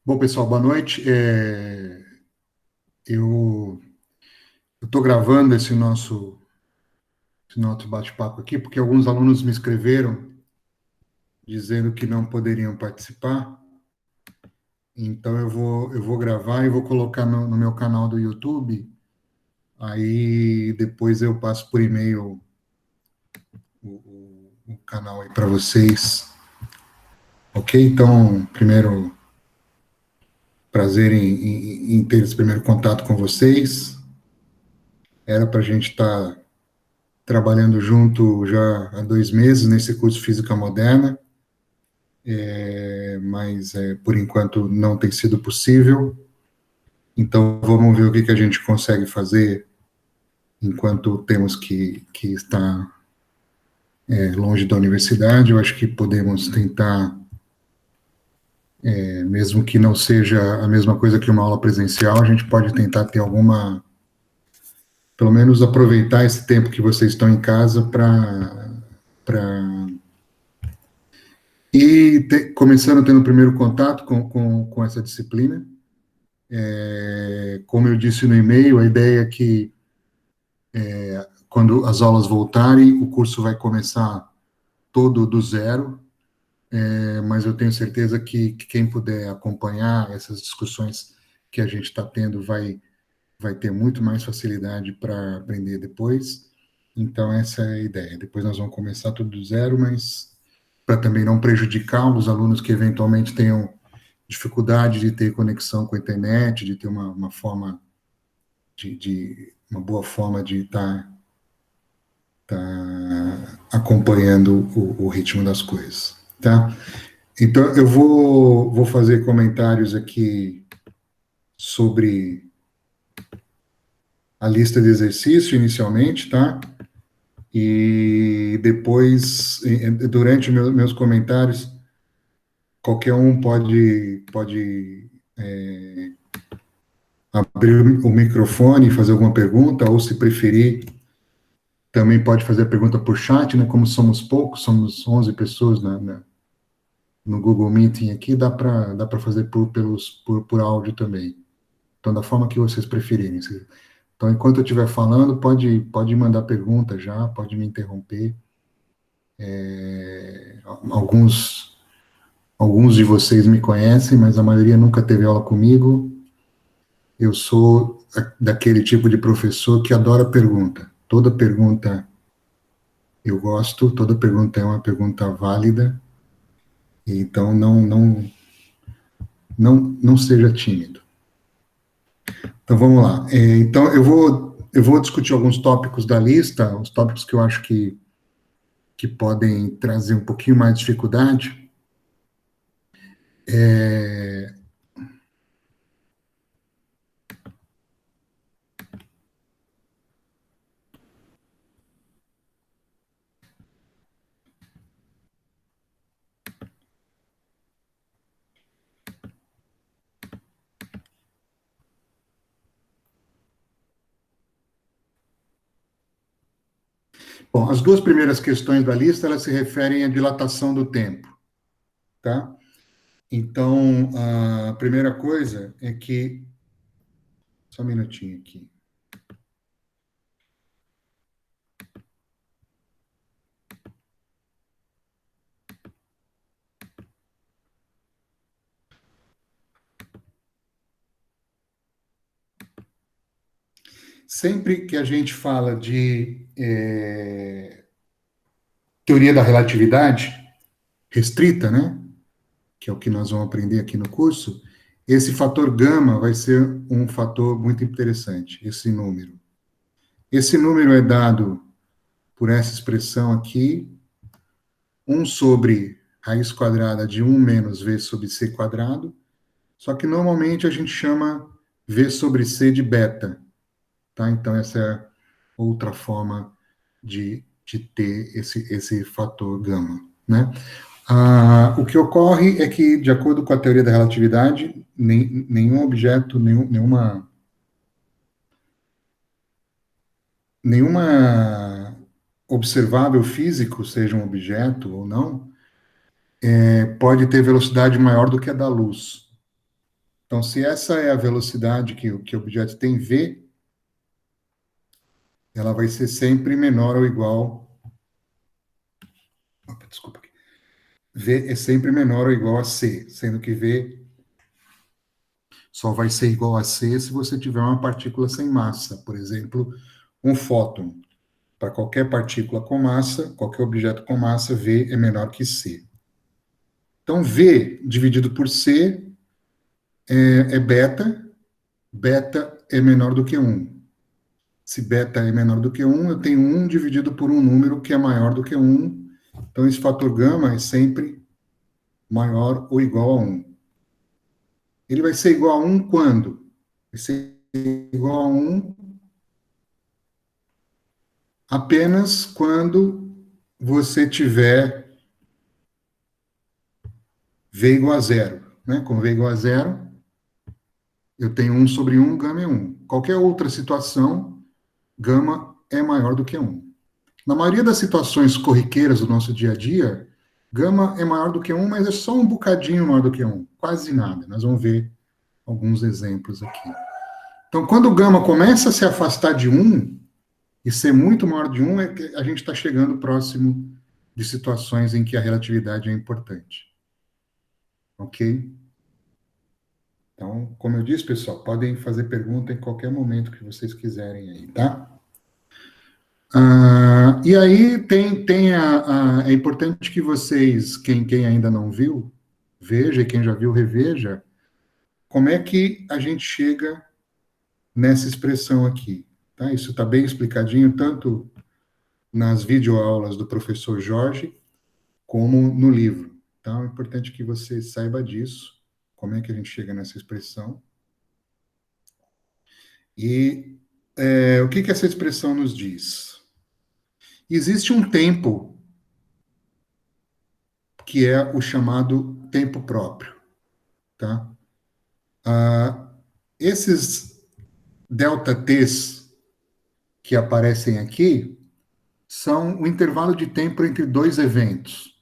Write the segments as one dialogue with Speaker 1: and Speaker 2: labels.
Speaker 1: Bom, pessoal, boa noite. Eu estou gravando esse nosso bate-papo aqui, porque alguns alunos me escreveram dizendo que não poderiam participar. Então, eu vou gravar e vou colocar no meu canal do YouTube. Aí, depois eu passo por e-mail o canal aí para vocês. Ok? Então, primeiro, prazer em ter esse primeiro contato com vocês. Era para a gente estar trabalhando junto já há 2 meses nesse curso Física Moderna, mas por enquanto não tem sido possível. Então vamos ver o que a gente consegue fazer enquanto temos que estar longe da universidade. Eu acho que podemos tentar, mesmo que não seja a mesma coisa que uma aula presencial, a gente pode tentar ter pelo menos aproveitar esse tempo que vocês estão em casa para começando tendo o primeiro contato com essa disciplina. Como eu disse no e-mail, a ideia é que quando as aulas voltarem, o curso vai começar todo do zero, mas eu tenho certeza que quem puder acompanhar essas discussões que a gente está tendo vai ter muito mais facilidade para aprender depois. Então, essa é a ideia. Depois nós vamos começar tudo do zero, mas para também não prejudicar os alunos que eventualmente tenham dificuldade de ter conexão com a internet, de ter uma forma uma boa forma de estar acompanhando o ritmo das coisas, tá? Então, eu vou fazer comentários aqui sobre a lista de exercício inicialmente, tá? E depois, durante meus comentários, qualquer um pode abrir o microfone e fazer alguma pergunta, ou se preferir, também pode fazer a pergunta por chat, né? Como somos poucos, somos 11 pessoas no Google Meeting aqui, dá para fazer por áudio também. Então, da forma que vocês preferirem. Então, enquanto eu estiver falando, pode mandar pergunta já, pode me interromper. Alguns, alguns de vocês me conhecem, mas a maioria nunca teve aula comigo. Eu sou daquele tipo de professor que adora pergunta. Toda pergunta eu gosto, toda pergunta é uma pergunta válida. Então, não seja tímido. Então, vamos lá. Então, eu vou discutir alguns tópicos da lista, os tópicos que eu acho que podem trazer um pouquinho mais de dificuldade. É, bom, as duas primeiras questões da lista, elas se referem à dilatação do tempo, tá? Então, a primeira coisa é que... Só um minutinho aqui. Sempre que a gente fala de teoria da relatividade restrita, né? Que é o que nós vamos aprender aqui no curso, esse fator gama vai ser um fator muito interessante, esse número. Esse número é dado por essa expressão aqui, 1 sobre raiz quadrada de 1 menos v sobre c quadrado, só que normalmente a gente chama v sobre c de beta, tá? Então, essa é outra forma de ter esse fator gama, né? O que ocorre é que, de acordo com a teoria da relatividade, nenhum objeto, nenhuma observável físico, seja um objeto ou não, pode ter velocidade maior do que a da luz. Então, se essa é a velocidade que o objeto tem v, ela vai ser sempre menor ou igual... Opa, desculpa aqui. V é sempre menor ou igual a c, sendo que v só vai ser igual a c se você tiver uma partícula sem massa. Por exemplo, um fóton. Para qualquer partícula com massa, qualquer objeto com massa, v é menor que c. Então, v dividido por c é beta. Beta é menor do que 1. Se beta é menor do que 1, eu tenho 1 dividido por um número que é maior do que 1. Então, esse fator gama é sempre maior ou igual a 1. Ele vai ser igual a 1 quando? Vai ser igual a 1 apenas quando você tiver v igual a zero. Né? Com v igual a zero, eu tenho 1 sobre 1, gama é 1. Qualquer outra situação, gama é maior do que 1. Na maioria das situações corriqueiras do nosso dia a dia, gama é maior do que 1, mas é só um bocadinho maior do que 1. Quase nada. Nós vamos ver alguns exemplos aqui. Então, quando o gama começa a se afastar de 1, e ser muito maior de 1, é que a gente está chegando próximo de situações em que a relatividade é importante. Ok? Então, como eu disse, pessoal, podem fazer pergunta em qualquer momento que vocês quiserem aí, tá? E aí é importante que vocês, quem ainda não viu, veja, e quem já viu, reveja, como é que a gente chega nessa expressão aqui. Tá? Isso está bem explicadinho, tanto nas videoaulas do professor Jorge, como no livro. Então, é importante que você saiba disso, como é que a gente chega nessa expressão. E o que essa expressão nos diz? Existe um tempo que é o chamado tempo próprio. Tá? Esses delta t's que aparecem aqui são o intervalo de tempo entre dois eventos.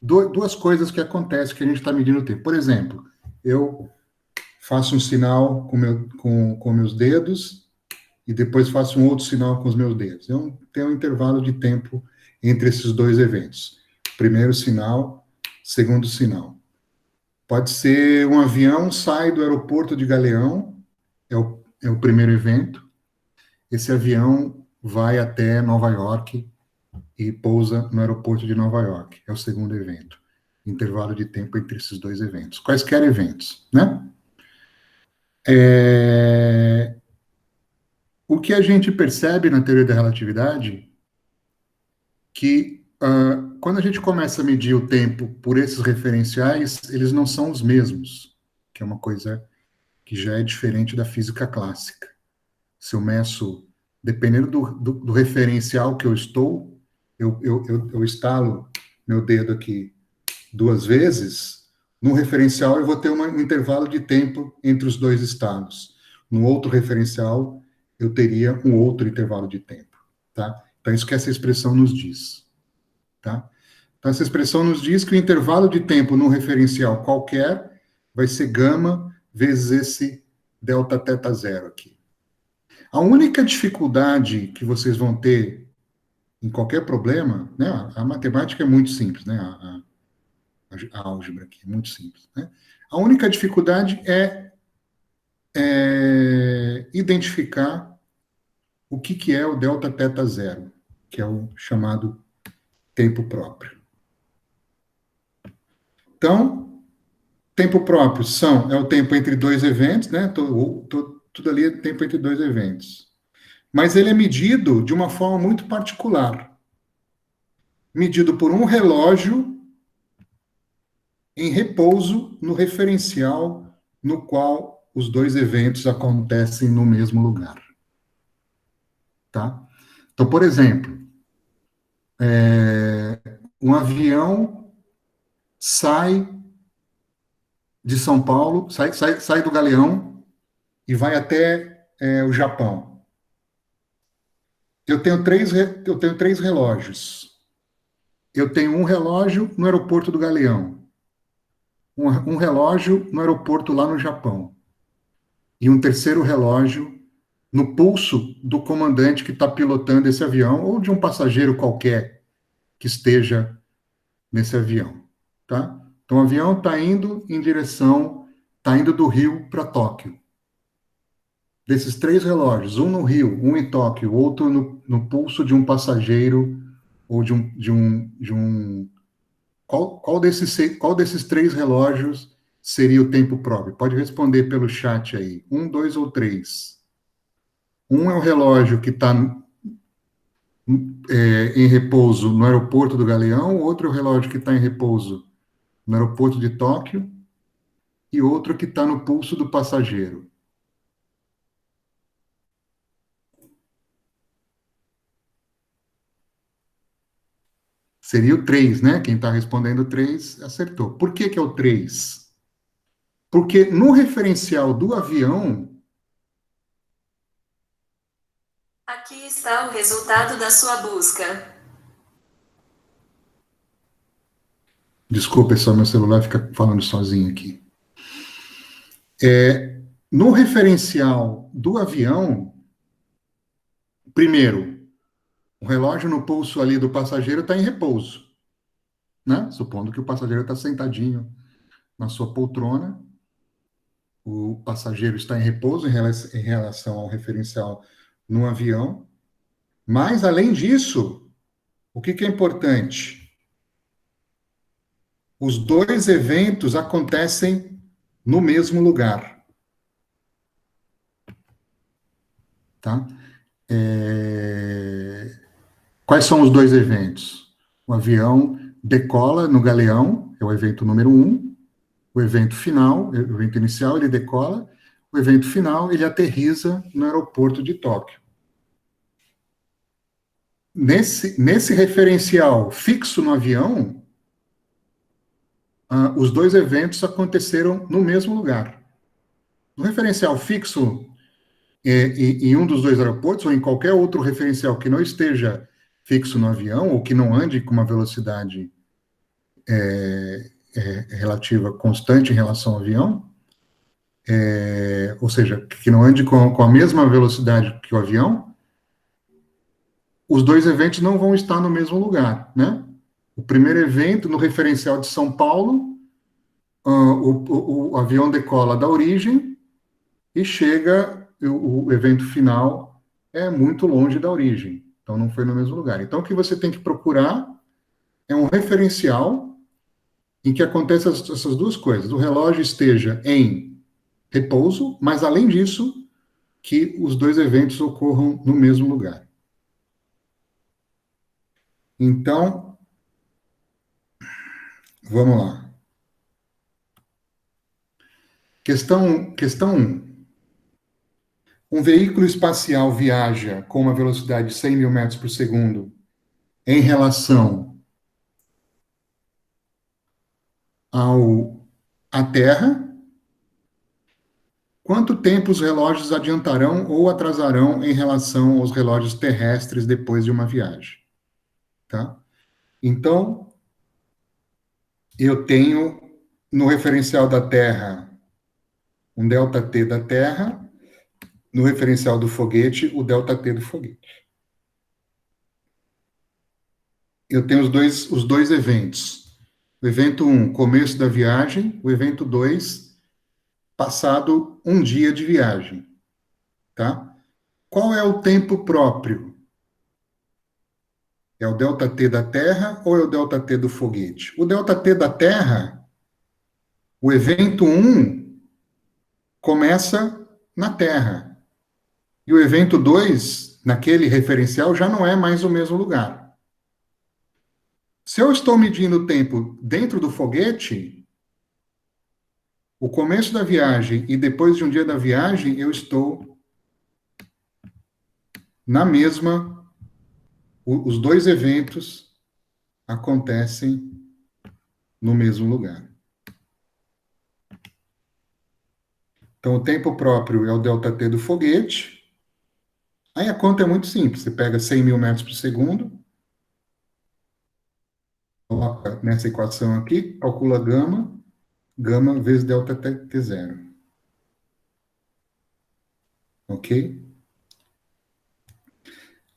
Speaker 1: Duas coisas que acontecem que a gente está medindo o tempo. Por exemplo, eu faço um sinal com meus dedos e depois faço um outro sinal com os meus dedos. Eu tenho um intervalo de tempo entre esses dois eventos. Primeiro sinal, segundo sinal. Pode ser um avião sai do aeroporto de Galeão, é o primeiro evento. Esse avião vai até Nova York e pousa no aeroporto de Nova York. É o segundo evento. Intervalo de tempo entre esses dois eventos. Quaisquer eventos, né? O que a gente percebe na teoria da relatividade que quando a gente começa a medir o tempo por esses referenciais, eles não são os mesmos, que é uma coisa que já é diferente da física clássica. Se eu meço, dependendo do referencial que eu estou, eu estalo meu dedo aqui 2 vezes, no referencial eu vou ter um intervalo de tempo entre os dois estados. No outro referencial, eu teria um outro intervalo de tempo. Tá? Então, isso que essa expressão nos diz. Tá? Então, essa expressão nos diz que o intervalo de tempo num referencial qualquer vai ser gama vezes esse delta teta zero aqui. A única dificuldade que vocês vão ter em qualquer problema, né, a matemática é muito simples, né, a álgebra aqui é muito simples, né? A única dificuldade é identificar o que é o delta teta zero, que é o chamado tempo próprio. Então, tempo próprio é o tempo entre dois eventos, né? Tudo ali é tempo entre dois eventos. Mas ele é medido de uma forma muito particular. Medido por um relógio em repouso no referencial no qual os dois eventos acontecem no mesmo lugar. Tá? Então, por exemplo, um avião sai de São Paulo, sai do Galeão e vai até o Japão. Eu tenho três relógios. Eu tenho um relógio no aeroporto do Galeão, um relógio no aeroporto lá no Japão. e um terceiro relógio no pulso do comandante que está pilotando esse avião, ou de um passageiro qualquer que esteja nesse avião, tá? Então, o avião está indo em direção, está indo do Rio para Tóquio. Desses três relógios, um no Rio, um em Tóquio, outro no pulso de um passageiro ou de um qual desses três relógios seria o tempo próprio? Pode responder pelo chat aí. Um, dois ou três? Um é o relógio que está em repouso no aeroporto do Galeão, outro é o relógio que está em repouso no aeroporto de Tóquio, e outro que está no pulso do passageiro. Seria o 3, né? Quem está respondendo 3 acertou. Por que, que é o 3? Porque no referencial do avião.
Speaker 2: Aqui está o resultado da sua busca.
Speaker 1: Desculpa, é só meu celular fica falando sozinho aqui. No referencial do avião, primeiro, o relógio no pulso ali do passageiro está em repouso, né? Supondo que o passageiro está sentadinho na sua poltrona, o passageiro está em repouso em relação ao referencial no avião. Mas, além disso, o que é importante? Os dois eventos acontecem no mesmo lugar, tá? Quais são os dois eventos? O avião decola no Galeão, é o evento número 1. O evento final, o evento inicial, ele decola. O evento final, ele aterriza no aeroporto de Tóquio. Nesse referencial fixo no avião, os dois eventos aconteceram no mesmo lugar. No referencial fixo, em um dos dois aeroportos, ou em qualquer outro referencial que não esteja fixo no avião, ou que não ande com uma velocidade relativa constante em relação ao avião, ou seja, que não ande com a mesma velocidade que o avião, os dois eventos não vão estar no mesmo lugar, né? O primeiro evento, no referencial de São Paulo, o avião decola da origem e chega, o evento final é muito longe da origem, então não foi no mesmo lugar. Então, o que você tem que procurar é um referencial em que aconteçam essas duas coisas. O relógio esteja em repouso, mas, além disso, que os dois eventos ocorram no mesmo lugar. Então, vamos lá. Questão 1. Um veículo espacial viaja com uma velocidade de 100 mil metros por segundo em relação à Terra. Quanto tempo os relógios adiantarão ou atrasarão em relação aos relógios terrestres depois de uma viagem? Tá? Então, eu tenho no referencial da Terra um ΔT da Terra, no referencial do foguete, o ΔT do foguete. Eu tenho os dois eventos. O evento 1, começo da viagem. O evento 2, passado um dia de viagem. Tá? Qual é o tempo próprio? É o ΔT da Terra ou é o ΔT do foguete? O ΔT da Terra, o evento 1, começa na Terra. E o evento 2, naquele referencial, já não é mais o mesmo lugar. Se eu estou medindo o tempo dentro do foguete, o começo da viagem e depois de um dia da viagem, eu estou na mesma. Os dois eventos acontecem no mesmo lugar. Então, o tempo próprio é o ΔT do foguete. Aí a conta é muito simples. Você pega 100 mil metros por segundo, coloca nessa equação aqui, calcula gama vezes ΔT0. ok?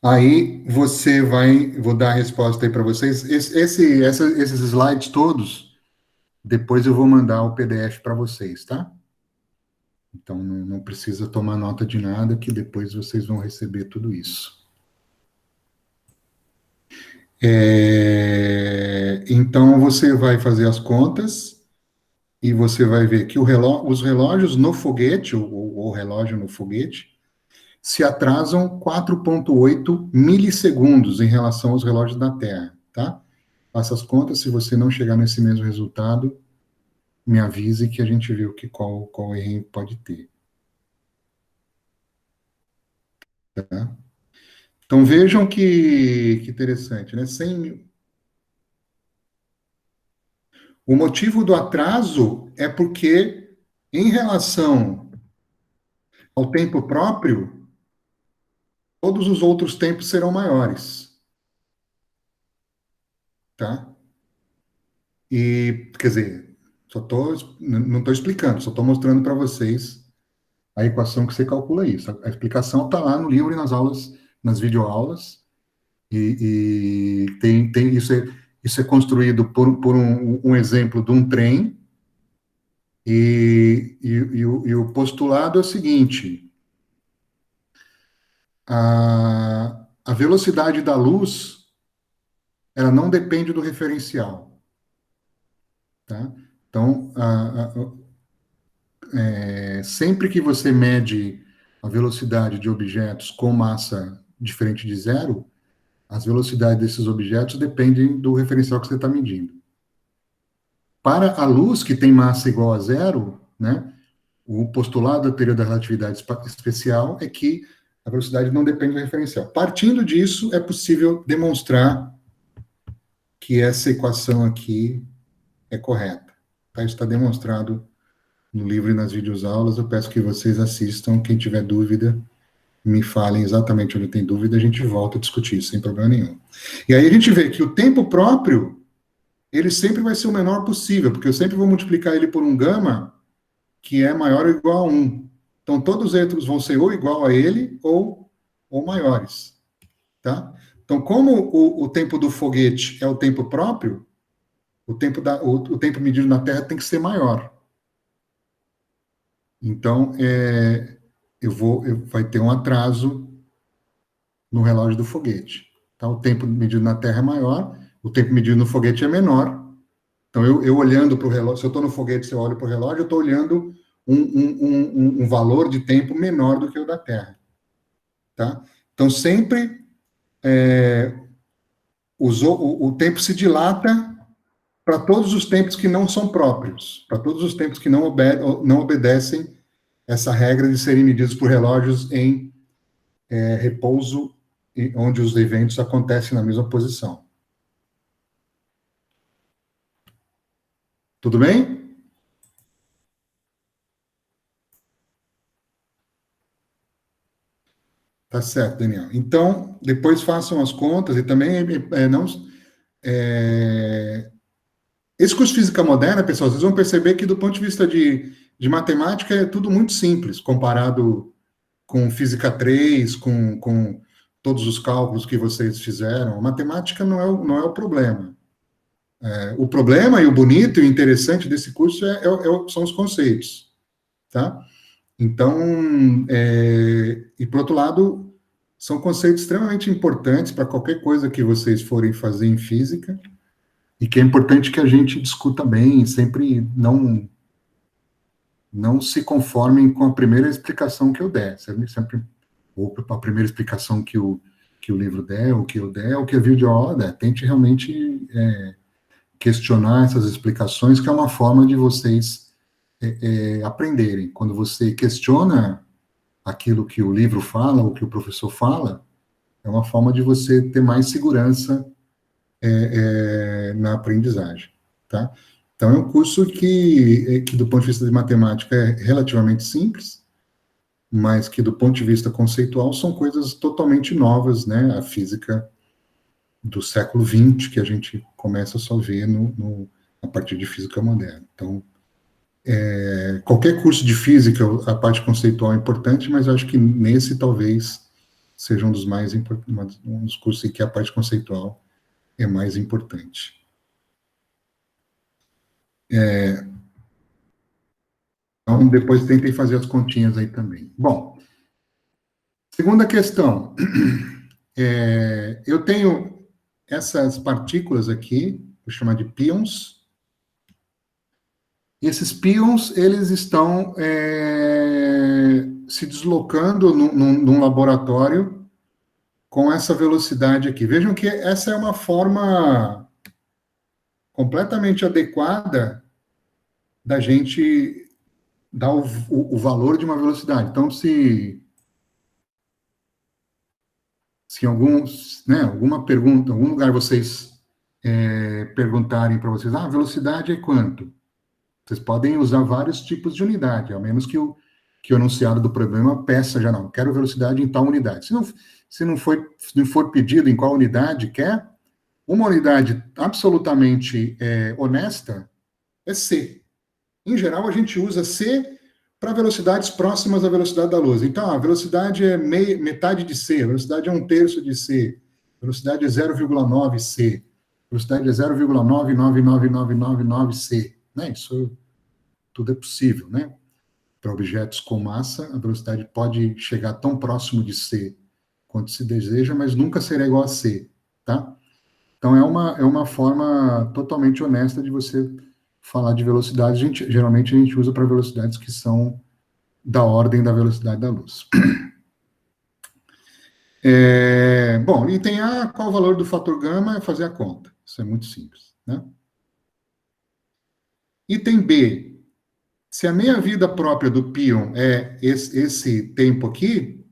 Speaker 1: Aí você vou dar a resposta aí para vocês. Esses slides todos, depois eu vou mandar o PDF para vocês, tá? Então não precisa tomar nota de nada, que depois vocês vão receber tudo isso. Então você vai fazer as contas e você vai ver que os relógios no foguete, o relógio no foguete, se atrasam 4,8 milissegundos em relação aos relógios da Terra, tá? Faça as contas, se você não chegar nesse mesmo resultado, me avise que a gente vê qual erro pode ter. Tá? Então vejam que interessante, né? O motivo do atraso é porque, em relação ao tempo próprio, todos os outros tempos serão maiores, tá? E, quer dizer, não estou explicando, só estou mostrando para vocês a equação que você calcula isso. A explicação está lá no livro e nas aulas, nas videoaulas, e isso é construído por um exemplo de um trem, e o postulado é o seguinte: a velocidade da luz, ela não depende do referencial, tá? Então, sempre que você mede a velocidade de objetos com massa diferente de zero, as velocidades desses objetos dependem do referencial que você está medindo. Para a luz, que tem massa igual a zero, né, o postulado da teoria da relatividade especial é que a velocidade não depende do referencial. Partindo disso, é possível demonstrar que essa equação aqui é correta. Tá? Isso está demonstrado no livro e nas videoaulas. Eu peço que vocês assistam. Quem tiver dúvida, me falem exatamente onde tem dúvida, a gente volta a discutir, sem problema nenhum. E aí a gente vê que o tempo próprio, ele sempre vai ser o menor possível, porque eu sempre vou multiplicar ele por um gama que é maior ou igual a 1. Então, todos eles vão ser ou igual a ele ou maiores. Tá? Então, como o tempo do foguete é o tempo próprio, o tempo medido na Terra tem que ser maior. Então, vai ter um atraso no relógio do foguete. Tá? O tempo medido na Terra é maior, o tempo medido no foguete é menor. Então, eu olhando para o relógio, se eu estou no foguete, se eu olho para o relógio, eu estou olhando um valor de tempo menor do que o da Terra. Tá? Então, sempre o tempo se dilata para todos os tempos que não são próprios, para todos os tempos que não obedecem essa regra de serem medidos por relógios em repouso, onde os eventos acontecem na mesma posição. Tudo bem? Tá certo, Daniel. Então, depois façam as contas e também esse curso de física moderna, pessoal, vocês vão perceber que do ponto de vista de matemática é tudo muito simples, comparado com física 3, com todos os cálculos que vocês fizeram. A matemática não é o problema. O problema e o bonito e o interessante desse curso são os conceitos, tá? Então, e por outro lado, são conceitos extremamente importantes para qualquer coisa que vocês forem fazer em física, e que é importante que a gente discuta bem, sempre não se conformem com a primeira explicação que eu der, sempre ou a primeira explicação que o livro der, ou que eu der, ou que a videoaula der. Tente realmente questionar essas explicações, que é uma forma de vocês aprenderem. Quando você questiona aquilo que o livro fala, ou que o professor fala, é uma forma de você ter mais segurança na aprendizagem, tá? Então, é um curso que, do ponto de vista de matemática, é relativamente simples, mas que, do ponto de vista conceitual, são coisas totalmente novas, né? A física do século XX, que a gente começa a só ver a partir de física moderna. Então, Qualquer curso de física, a parte conceitual é importante, mas eu acho que nesse talvez seja um dos mais importantes, um dos cursos em que a parte conceitual é mais importante. Então, depois tentem fazer as continhas aí também. Bom, segunda questão. Eu tenho essas partículas aqui, vou chamar de pions. E esses pions, eles estão se deslocando num laboratório com essa velocidade aqui. Vejam que essa é uma forma completamente adequada da gente dar o valor de uma velocidade. Então, se em alguma pergunta, algum lugar vocês perguntarem para vocês, a velocidade é quanto? Vocês podem usar vários tipos de unidade, ao menos que o enunciado do problema peça já, não, quero velocidade em tal unidade. Se não for pedido em qual unidade quer, uma unidade absolutamente honesta é c. Em geral, a gente usa c para velocidades próximas à velocidade da luz. Então, a velocidade é metade de c, a velocidade é 1/3 de c, a velocidade é 0,9 c, a velocidade é 0,999999 c. Né? Isso tudo é possível, né? Para objetos com massa, a velocidade pode chegar tão próximo de c quanto se deseja, mas nunca será igual a c, tá? Então, é uma forma totalmente honesta de você falar de velocidade. Geralmente, a gente usa para velocidades que são da ordem da velocidade da luz. Bom, e tem qual o valor do fator gama? É fazer a conta. Isso é muito simples, né? Item B. Se a meia-vida própria do pion é esse tempo aqui,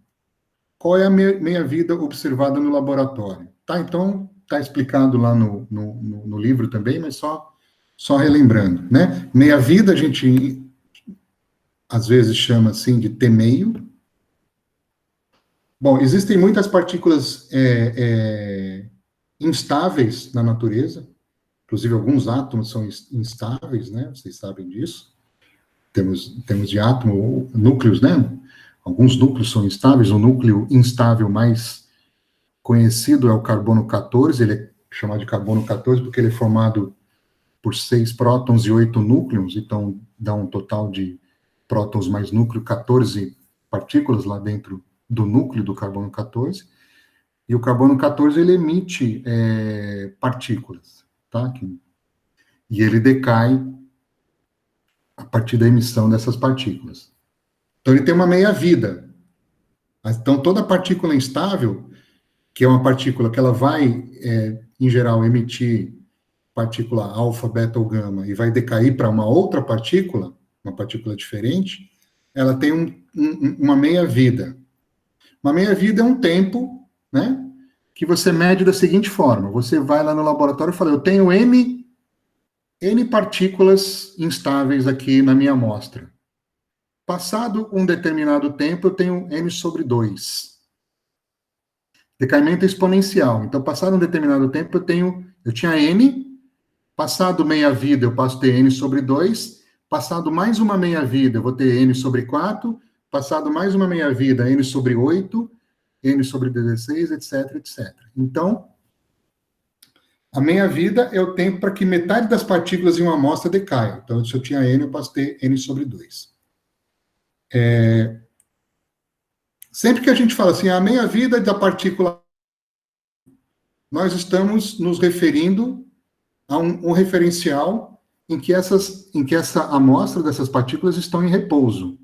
Speaker 1: qual é a meia-vida observada no laboratório? Tá, então, está explicado lá no livro também, mas só relembrando, né? Meia-vida a gente, às vezes, chama assim de T meio. Bom, existem muitas partículas instáveis na natureza, inclusive alguns átomos são instáveis, né? Vocês sabem disso. Temos de átomo, núcleos, né? Alguns núcleos são instáveis, o núcleo instável mais conhecido é o carbono 14, ele é chamado de carbono 14 porque ele é formado por 6 prótons e 8 núcleos, então dá um total de prótons mais núcleo, 14 partículas lá dentro do núcleo do carbono 14, e o carbono 14 ele emite partículas, tá? E ele decai a partir da emissão dessas partículas. Então, ele tem uma meia-vida. Então, toda partícula instável, que é uma partícula que ela vai, em geral, emitir partícula alfa, beta ou gama, e vai decair para uma outra partícula, uma partícula diferente, ela tem uma meia-vida. Uma meia-vida é um tempo, né, que você mede da seguinte forma. Você vai lá no laboratório e fala, eu tenho N partículas instáveis aqui na minha amostra. Passado um determinado tempo, eu tenho N sobre 2. Decaimento exponencial. Então, passado um determinado tempo, eu tinha N, passado meia-vida, eu passo a ter N sobre 2, passado mais uma meia-vida, eu vou ter N sobre 4, passado mais uma meia-vida, N sobre 8, N sobre 16, etc, etc. Então, a meia-vida é o tempo para que metade das partículas em uma amostra decaia. Então, se eu tinha N, eu posso ter N sobre 2. Sempre que a gente fala assim, a meia-vida da partícula, nós estamos nos referindo a um referencial em que essa amostra dessas partículas estão em repouso.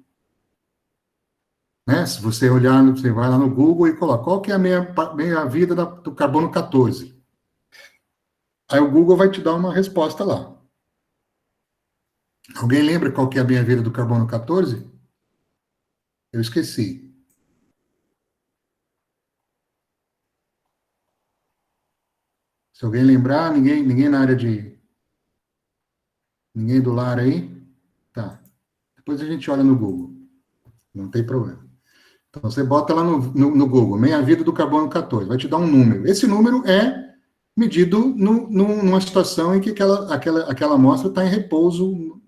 Speaker 1: Né? Se você olhar, você vai lá no Google e coloca, qual que é a meia-vida do carbono 14? Aí o Google vai te dar uma resposta lá. Alguém lembra qual que é a meia-vida do carbono 14? Eu esqueci. Se alguém lembrar, ninguém na área de... Ninguém do lar aí? Tá. Depois a gente olha no Google. Não tem problema. Então, você bota lá no Google, meia-vida do carbono 14, vai te dar um número. Esse número é medido numa situação em que aquela amostra está em repouso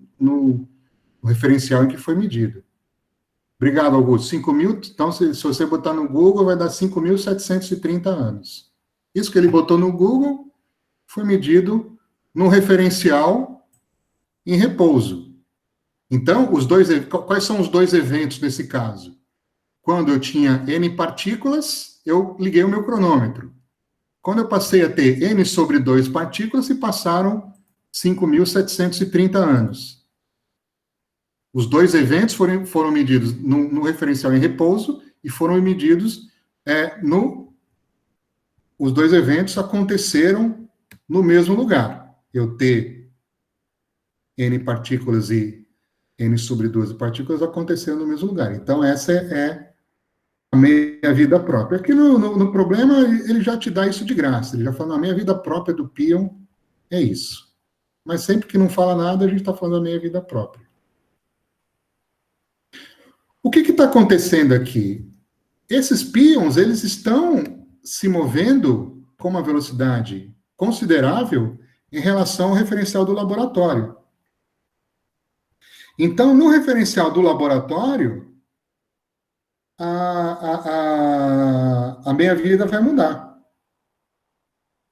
Speaker 1: o referencial em que foi medido. Obrigado, Augusto. 5.000, então, se você botar no Google, vai dar 5.730 anos. Isso que ele botou no Google foi medido no referencial em repouso. Então, quais são os dois eventos nesse caso? Quando eu tinha N partículas, eu liguei o meu cronômetro. Quando eu passei a ter N sobre 2 partículas, se passaram 5.730 anos. Os dois eventos foram medidos no referencial em repouso e foram medidos os dois eventos aconteceram no mesmo lugar. Eu ter N partículas e N sobre 12 partículas aconteceram no mesmo lugar. Então, essa é a meia-vida própria. Aqui no problema, ele já te dá isso de graça. Ele já fala, a meia-vida própria do Pion é isso. Mas sempre que não fala nada, a gente está falando da meia-vida própria. O que está acontecendo aqui? Esses pions, eles estão se movendo com uma velocidade considerável em relação ao referencial do laboratório. Então, no referencial do laboratório, a meia-vida vai mudar.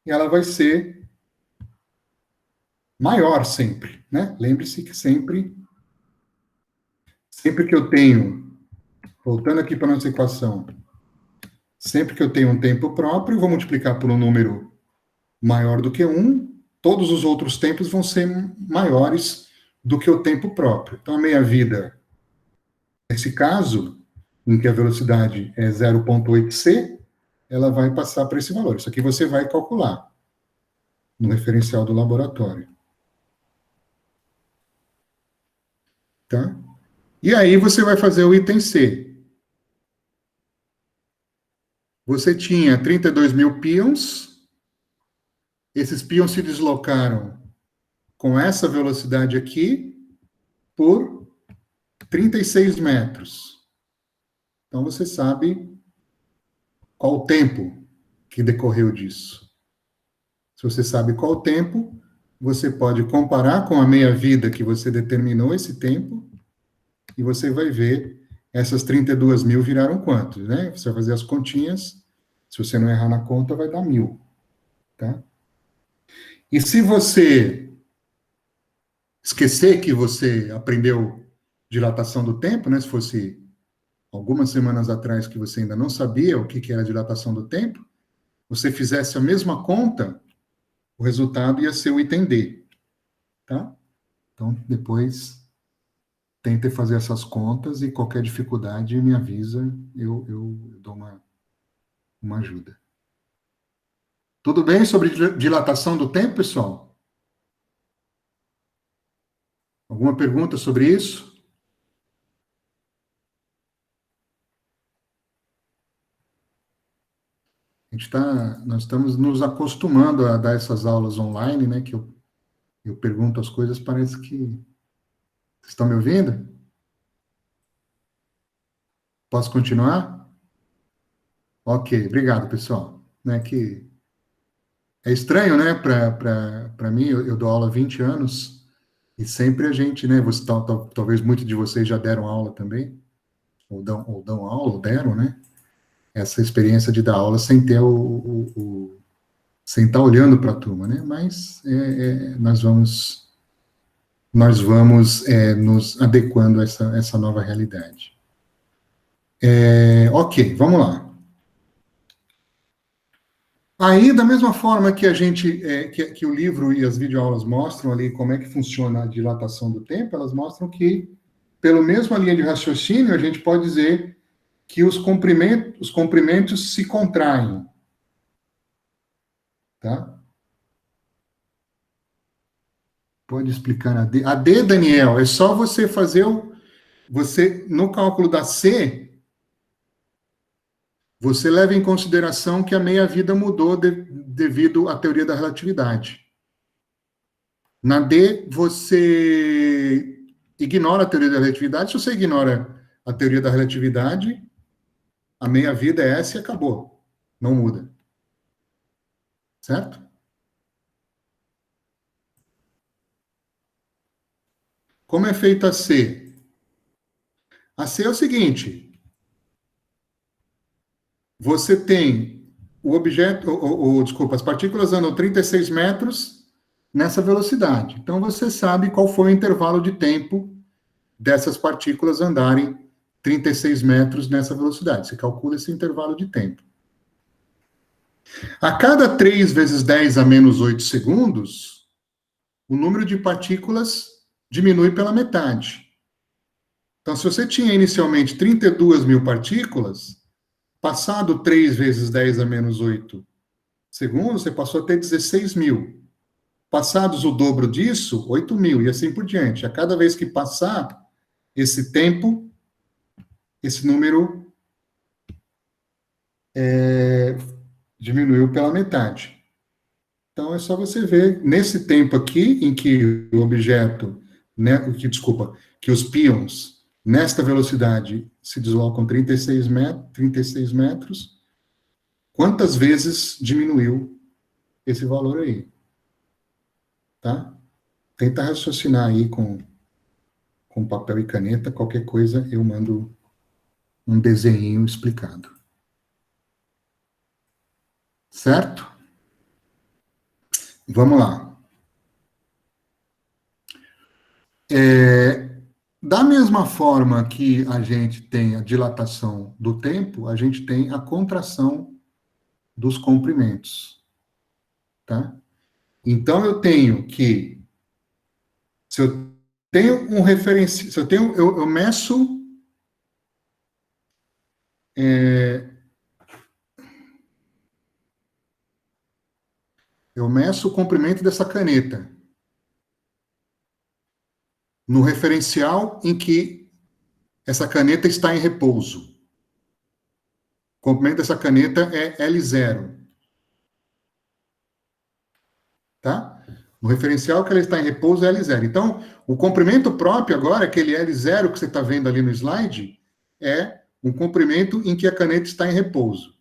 Speaker 1: E ela vai ser maior sempre, né? Lembre-se que sempre que eu tenho, voltando aqui para a nossa equação, sempre que eu tenho um tempo próprio, vou multiplicar por um número maior do que 1, todos os outros tempos vão ser maiores do que o tempo próprio. Então, a meia-vida, nesse caso, em que a velocidade é 0,8c, ela vai passar para esse valor. Isso aqui você vai calcular no referencial do laboratório. Tá? E aí você vai fazer o item C. Você tinha 32.000 pions, esses pions se deslocaram com essa velocidade aqui por 36 metros. Então, você sabe qual o tempo que decorreu disso. Se você sabe qual o tempo, você pode comparar com a meia-vida que você determinou esse tempo, e você vai ver essas 32.000 viraram quantos, né? Você vai fazer as continhas, se você não errar na conta, vai dar 1.000, tá? E se você esquecer que você aprendeu dilatação do tempo, né? Se fosse algumas semanas atrás que você ainda não sabia o que era dilatação do tempo, você fizesse a mesma conta, o resultado ia ser o item D, tá? Então, depois, tente fazer essas contas e qualquer dificuldade me avisa, eu dou uma ajuda. Tudo bem sobre dilatação do tempo, pessoal? Alguma pergunta sobre isso? Nós estamos nos acostumando a dar essas aulas online, né? Que eu pergunto as coisas, parece que... Vocês estão me ouvindo? Posso continuar? Ok, obrigado, pessoal. Né, que é estranho, né? Para mim, eu dou aula há 20 anos, e sempre a gente, né? Talvez muitos de vocês já deram aula também, ou dão aula, ou deram, né? Essa experiência de dar aula sem ter sem estar olhando para a turma, né? Mas nós vamos nos adequando a essa nova realidade. Ok, vamos lá. Aí, da mesma forma que a gente, que o livro e as videoaulas mostram ali como é que funciona a dilatação do tempo, elas mostram que, pela mesma linha de raciocínio, a gente pode dizer que os comprimentos se contraem. Tá? Pode explicar a D? A D, Daniel, é só você fazer no cálculo da C, você leva em consideração que a meia-vida mudou devido à teoria da relatividade. Na D, você ignora a teoria da relatividade. Se você ignora a teoria da relatividade, a meia-vida é essa e acabou. Não muda. Certo? Como é feita a C? A C é o seguinte, você tem o objeto, desculpa, as partículas andam 36 metros nessa velocidade. Então, você sabe qual foi o intervalo de tempo dessas partículas andarem 36 metros nessa velocidade. Você calcula esse intervalo de tempo. A cada 3 vezes 10 a menos 8 segundos, o número de partículas diminui pela metade. Então, se você tinha inicialmente 32 mil partículas, passado 3 vezes 10 a menos 8 segundos, você passou a ter 16 mil. Passados o dobro disso, 8 mil, e assim por diante. A cada vez que passar esse tempo, esse número diminuiu pela metade. Então, é só você ver, nesse tempo aqui, em que o objeto, né, que os pions, nesta velocidade, se deslocam 36 metros, quantas vezes diminuiu esse valor aí? Tá? Tenta raciocinar aí com papel e caneta, qualquer coisa eu mando um desenho explicado. Certo? Vamos lá. Da mesma forma que a gente tem a dilatação do tempo, a gente tem a contração dos comprimentos. Tá? Então, eu tenho que, se eu tenho um referencial, se eu tenho, eu meço o comprimento dessa caneta no referencial em que essa caneta está em repouso. O comprimento dessa caneta é L0. Tá? O referencial que ela está em repouso é L0. Então, o comprimento próprio agora, aquele L0 que você está vendo ali no slide, é um comprimento em que a caneta está em repouso.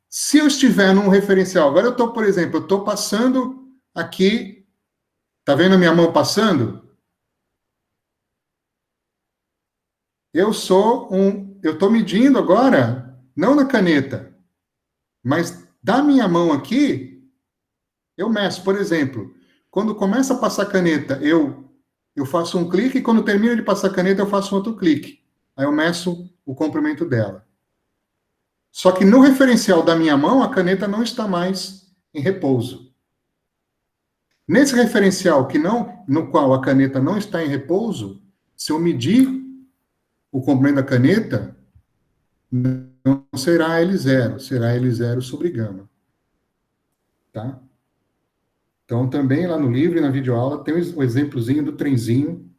Speaker 1: Se eu estiver num referencial, agora eu estou, por exemplo, eu estou passando aqui, está vendo a minha mão passando? Eu estou medindo agora, não na caneta, mas da minha mão aqui, eu meço, por exemplo, quando começa a passar a caneta, eu faço um clique, e quando termina de passar a caneta, eu faço um outro clique. Aí eu meço o comprimento dela. Só que no referencial da minha mão, a caneta não está mais em repouso. Nesse referencial no qual a caneta não está em repouso, se eu medir o comprimento da caneta, não será L0, será L0 sobre gama. Tá? Então, também lá no livro e na videoaula tem o exemplozinho do trenzinho,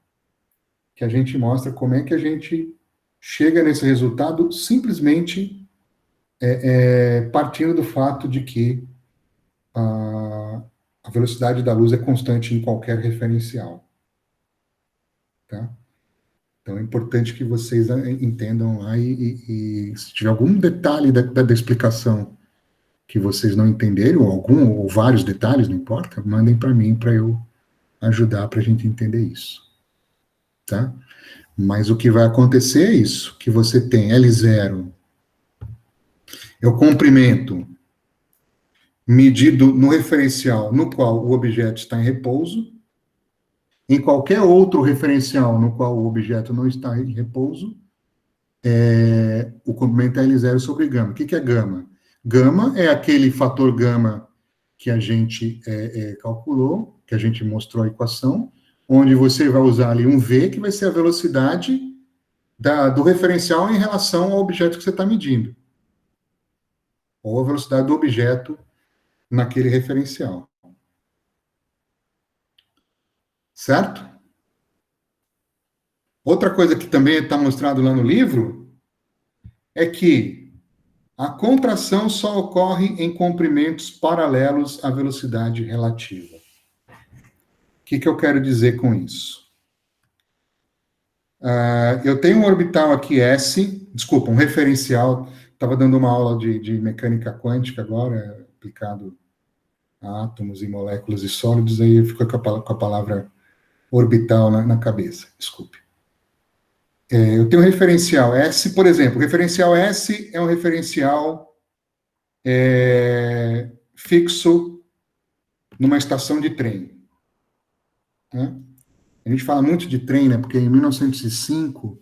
Speaker 1: que a gente mostra como é que a gente chega nesse resultado simplesmente partindo do fato de que a velocidade da luz é constante em qualquer referencial. Tá? Então, é importante que vocês entendam lá e se tiver algum detalhe da explicação que vocês não entenderem, ou algum, ou vários detalhes, não importa, mandem para mim para eu ajudar para a gente entender isso. Tá? Mas o que vai acontecer é isso, que você tem L0, é o comprimento medido no referencial no qual o objeto está em repouso, em qualquer outro referencial no qual o objeto não está em repouso, o comprimento é L0 sobre gama. O que é gama? Gama é aquele fator gama que a gente calculou, que a gente mostrou a equação, onde você vai usar ali um V, que vai ser a velocidade do referencial em relação ao objeto que você está medindo. Ou a velocidade do objeto naquele referencial. Certo? Outra coisa que também está mostrado lá no livro é que a contração só ocorre em comprimentos paralelos à velocidade relativa. O que eu quero dizer com isso? Eu tenho um orbital aqui S, desculpa, um referencial, estava dando uma aula de mecânica quântica agora, aplicado a átomos e moléculas e sólidos, aí ficou com a palavra orbital na cabeça, desculpe. Eu tenho um referencial S, por exemplo. O referencial S é um referencial fixo numa estação de trem. Né? A gente fala muito de trem, né? Porque em 1905,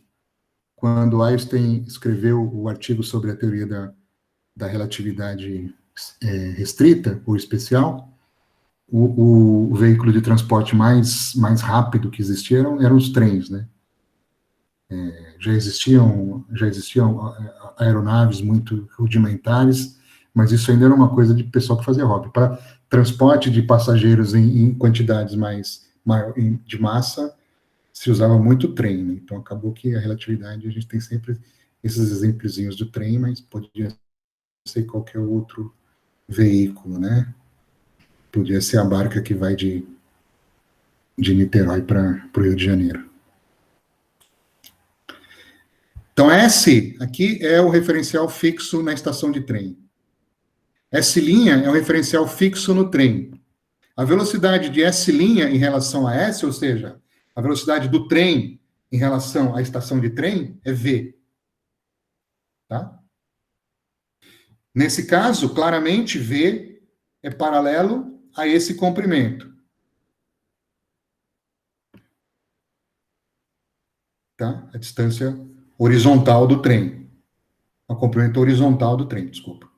Speaker 1: quando Einstein escreveu o artigo sobre a teoria da relatividade restrita ou especial, o veículo de transporte mais rápido que existia eram os trens, né? Já existiam aeronaves muito rudimentares, mas isso ainda era uma coisa de pessoal que fazia hobby. Para transporte de passageiros em quantidades de massa, se usava muito trem, né? Então acabou que a relatividade, a gente tem sempre esses exemplozinhos do trem, mas podia ser qualquer outro veículo, né? Podia ser a barca que vai de Niterói para o Rio de Janeiro. Então, S aqui é o referencial fixo na estação de trem. S' é o referencial fixo no trem. A velocidade de S' em relação a S, ou seja, a velocidade do trem em relação à estação de trem, é V. Tá? Nesse caso, claramente, V é paralelo a esse comprimento. Tá? A distância horizontal do trem. O comprimento horizontal do trem, desculpa.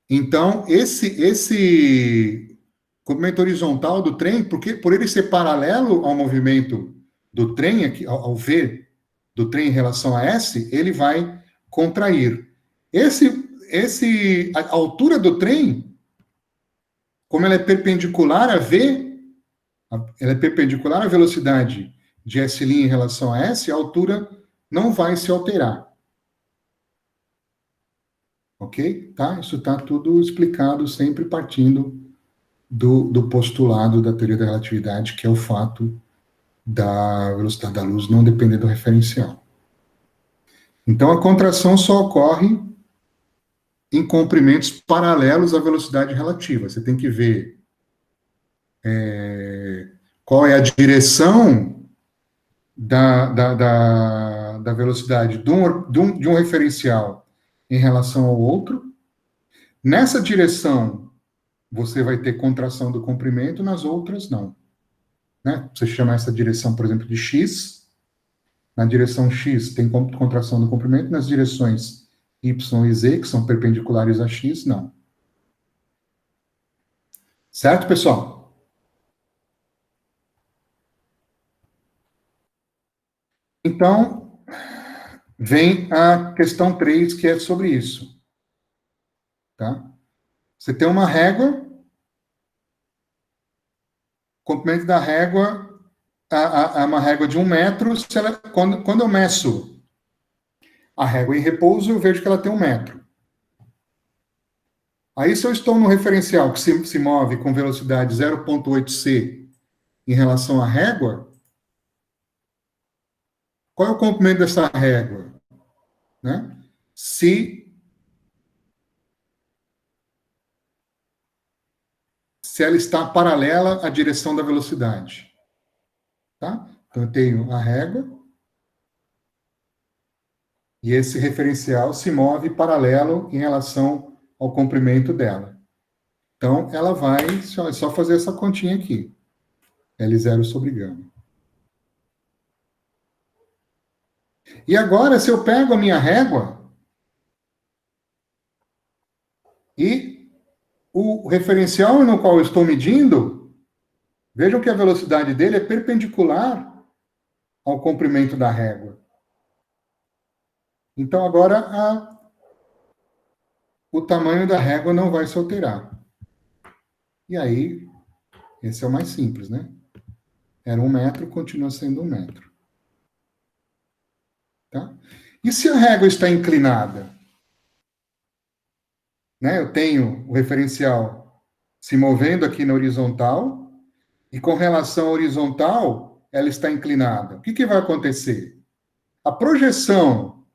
Speaker 1: Então, esse comprimento horizontal do trem, porque por ele ser paralelo ao movimento do trem, aqui, ao V do trem em relação a S, ele vai contrair. A altura do trem, como ela é perpendicular a V, ela é perpendicular à velocidade de S' em relação a S, a altura não vai se alterar. Ok? Tá? Isso está tudo explicado, sempre partindo do postulado da teoria da relatividade, que é o fato da velocidade da luz não depender do referencial. Então, a contração só ocorre em comprimentos paralelos à velocidade relativa. Você tem que ver qual é a direção da velocidade de um referencial em relação ao outro. Nessa direção, você vai ter contração do comprimento, nas outras, não. Né? Você chama essa direção, por exemplo, de X. Na direção X tem contração do comprimento, nas direções Y e Z, que são perpendiculares a X, não. Certo, pessoal? Então, vem a questão 3, que é sobre isso. Tá? Você tem uma régua, o comprimento da régua é uma régua de 1 metro. Quando eu meço a régua em repouso, eu vejo que ela tem 1 metro. Aí, se eu estou no referencial que se move com velocidade 0,8 c em relação à régua, qual é o comprimento dessa régua? Né? Se ela está paralela à direção da velocidade. Tá? Então, eu tenho a régua, e esse referencial se move paralelo em relação ao comprimento dela. Então, ela vai, é só fazer essa continha aqui. L0 sobre gama. E agora, se eu pego a minha régua e o referencial no qual eu estou medindo, vejam que a velocidade dele é perpendicular ao comprimento da régua. Então, agora, o tamanho da régua não vai se alterar. E aí, esse é o mais simples, né? Era 1 metro, continua sendo 1 metro. Tá? E se a régua está inclinada? Né? Eu tenho o referencial se movendo aqui na horizontal, e com relação à horizontal, ela está inclinada. O que vai acontecer? A projeção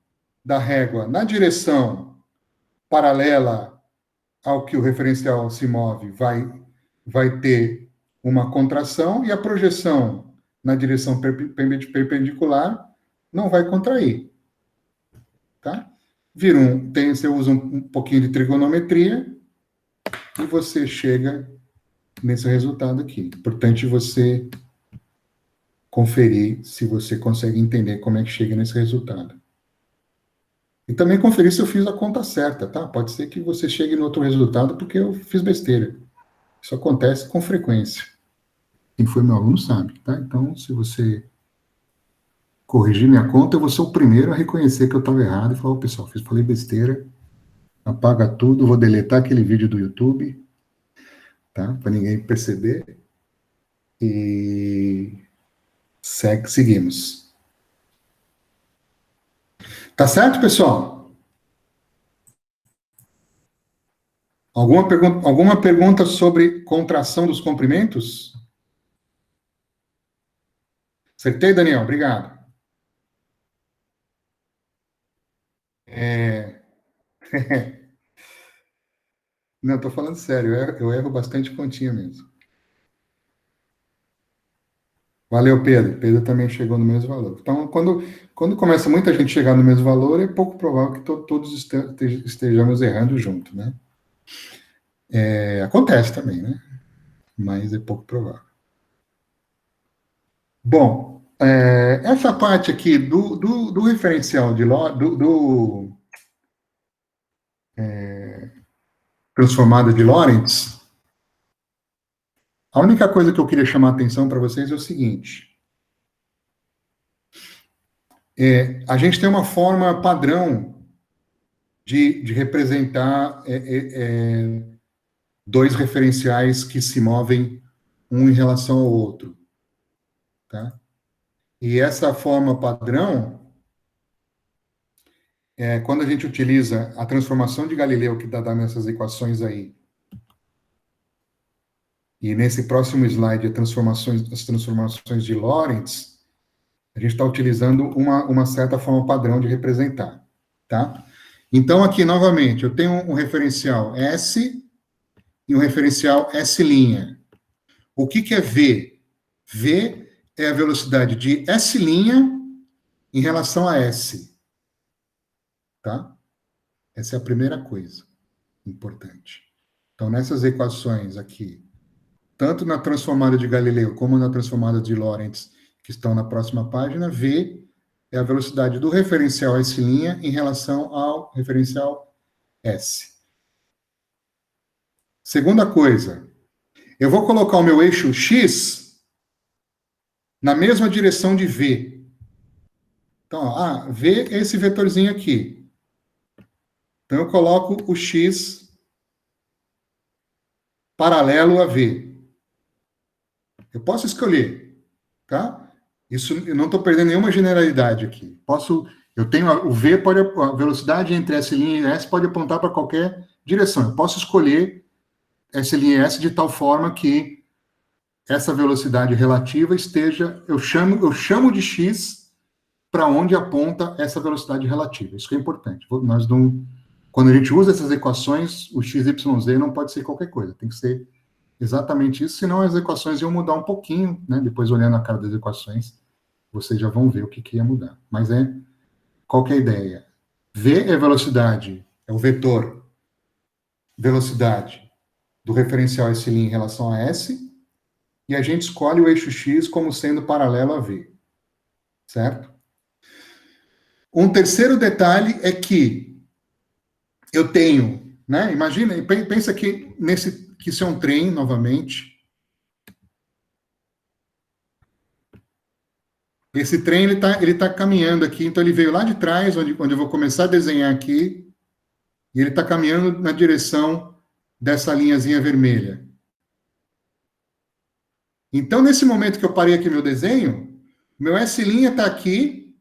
Speaker 1: da régua na direção paralela ao que o referencial se move vai ter uma contração, e a projeção na direção perpendicular não vai contrair. Tá? Você usa um pouquinho de trigonometria e você chega nesse resultado aqui. Importante você conferir se você consegue entender como é que chega nesse resultado. E também conferir se eu fiz a conta certa, tá? Pode ser que você chegue no outro resultado porque eu fiz besteira. Isso acontece com frequência. Quem foi meu aluno sabe, tá? Então, se você corrigir minha conta, eu vou ser o primeiro a reconhecer que eu estava errado e falar, ô, pessoal, falei besteira, apaga tudo, vou deletar aquele vídeo do YouTube, tá? Para ninguém perceber. E seguimos. Tá certo, pessoal? Alguma pergunta sobre contração dos comprimentos? Acertei, Daniel? Obrigado. Não, estou falando sério, eu erro bastante continha mesmo. Valeu, Pedro. Pedro também chegou no mesmo valor. Então, quando começa muita gente chegar no mesmo valor, é pouco provável que todos estejamos errando junto, né? Acontece também, né? Mas é pouco provável. Bom, essa parte aqui do referencial de transformada de Lorentz, a única coisa que eu queria chamar a atenção para vocês é o seguinte. A gente tem uma forma padrão de representar dois referenciais que se movem um em relação ao outro. Tá? E essa forma padrão, quando a gente utiliza a transformação de Galileu, que dá nessas equações aí, e nesse próximo slide, as transformações de Lorentz, a gente está utilizando uma certa forma padrão de representar. Tá? Então, aqui, novamente, eu tenho um referencial S e um referencial S'. O que é V? V é a velocidade de S' em relação a S. Tá? Essa é a primeira coisa importante. Então, nessas equações aqui, tanto na transformada de Galileu como na transformada de Lorentz, que estão na próxima página, V é a velocidade do referencial S' em relação ao referencial S. Segunda coisa, eu vou colocar o meu eixo X na mesma direção de V. Então, V é esse vetorzinho aqui. Então, eu coloco o X paralelo a V. Eu posso escolher, tá? Isso, eu não estou perdendo nenhuma generalidade aqui. Eu tenho o V, a velocidade entre S' e S pode apontar para qualquer direção. Eu posso escolher S' e S de tal forma que essa velocidade relativa eu chamo de X para onde aponta essa velocidade relativa. Isso que é importante. Quando a gente usa essas equações, o x, y, z não pode ser qualquer coisa. Tem que ser exatamente isso, senão as equações iam mudar um pouquinho, né? Depois, olhando a cara das equações, vocês já vão ver o que ia mudar. Mas qual que é a ideia? V é velocidade, é o vetor velocidade do referencial S' em relação a S, e a gente escolhe o eixo X como sendo paralelo a V. Certo? Um terceiro detalhe é que eu tenho, né? Imagina, pensa que isso é um trem, novamente. Esse trem, ele tá caminhando aqui, então ele veio lá de trás, onde eu vou começar a desenhar aqui, e ele está caminhando na direção dessa linhazinha vermelha. Então, nesse momento que eu parei aqui meu desenho, meu S' está aqui,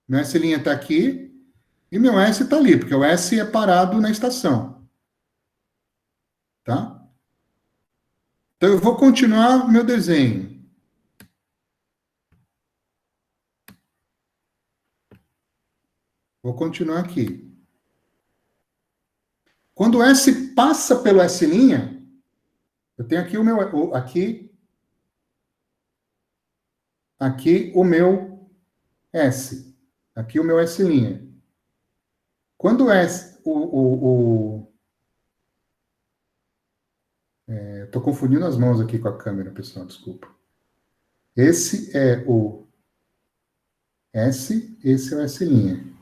Speaker 1: meu S' está aqui, e meu S está ali, porque o S é parado na estação. Tá? Então, eu vou continuar meu desenho. Vou continuar aqui. Quando o S passa pelo S', eu tenho aqui aqui aqui o meu S. Aqui o meu S'. Quando o S, estou confundindo as mãos aqui com a câmera, pessoal, desculpa. Esse é o S, esse é o S'.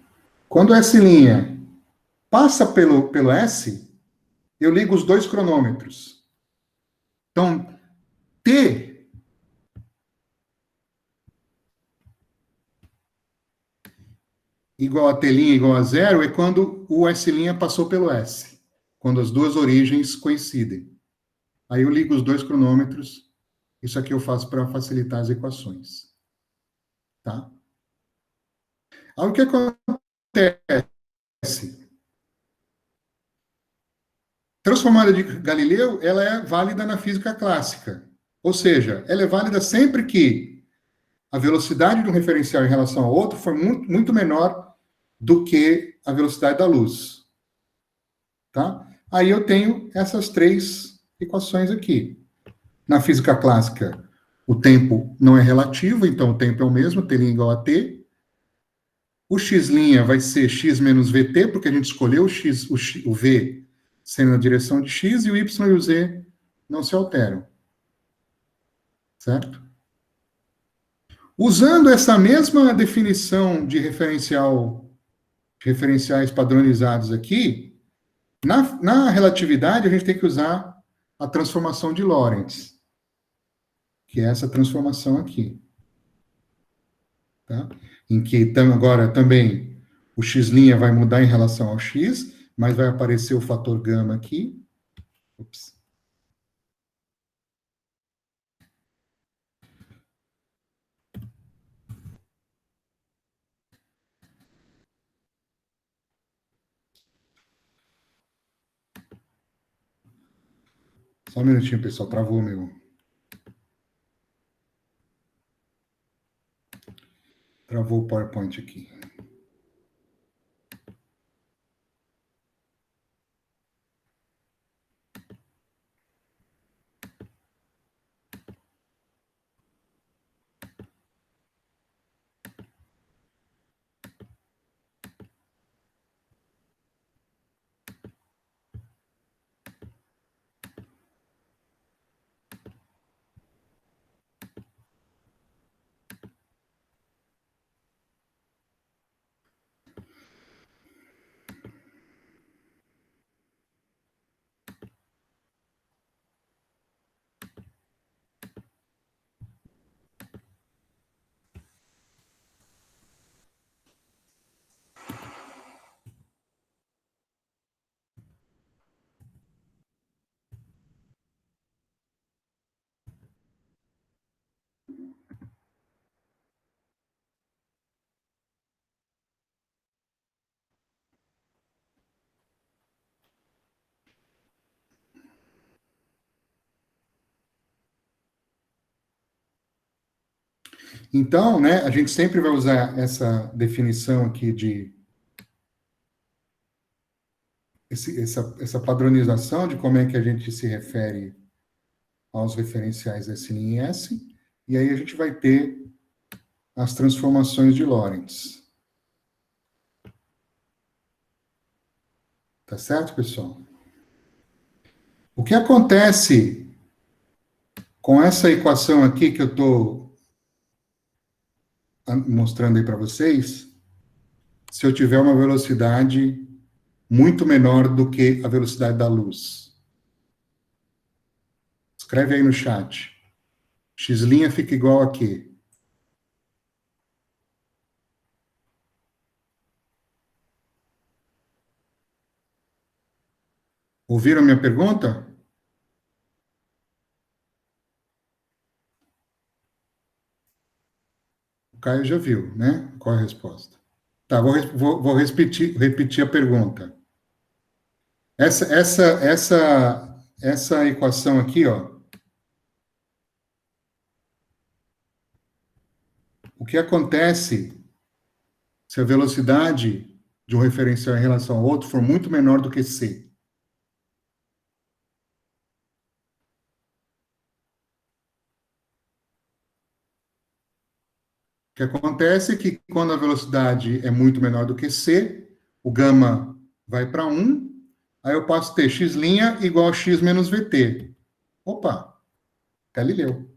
Speaker 1: Quando o S' passa pelo S, eu ligo os dois cronômetros. Então, T igual a T' igual a zero é quando o S' passou pelo S. Quando as duas origens coincidem. Aí eu ligo os dois cronômetros. Isso aqui eu faço para facilitar as equações. Tá? Aí o que acontece? Transformada de Galileu, ela é válida na física clássica. Ou seja, ela é válida sempre que a velocidade de um referencial em relação ao outro for muito, muito menor do que a velocidade da luz. Tá? Aí eu tenho essas três equações aqui. Na física clássica, o tempo não é relativo, então o tempo é o mesmo, T' igual a T. O x' vai ser x menos vt, porque a gente escolheu o v sendo na direção de x, e o y e o z não se alteram. Certo? Usando essa mesma definição de referenciais padronizados aqui, na relatividade a gente tem que usar a transformação de Lorentz, que é essa transformação aqui. Tá? Em que agora também o x' vai mudar em relação ao x, mas vai aparecer o fator gama aqui. Ups. Só um minutinho, pessoal, travou meu. Travou o PowerPoint aqui. Então, né, a gente sempre vai usar essa definição aqui essa padronização de como é que a gente se refere aos referenciais S' e S, e aí a gente vai ter as transformações de Lorentz. Tá certo, pessoal? O que acontece com essa equação aqui que eu estou mostrando aí para vocês, se eu tiver uma velocidade muito menor do que a velocidade da luz? Escreve aí no chat. X' fica igual a quê? Ouviram a minha pergunta? O Caio já viu, né? Qual é a resposta? Tá, vou repetir a pergunta. Essa equação aqui, ó. O que acontece se a velocidade de um referencial em relação ao outro for muito menor do que c? O que acontece é que quando a velocidade é muito menor do que c, o gama vai para 1, aí eu passo a ter x' igual a x menos vt. Opa, Galileu.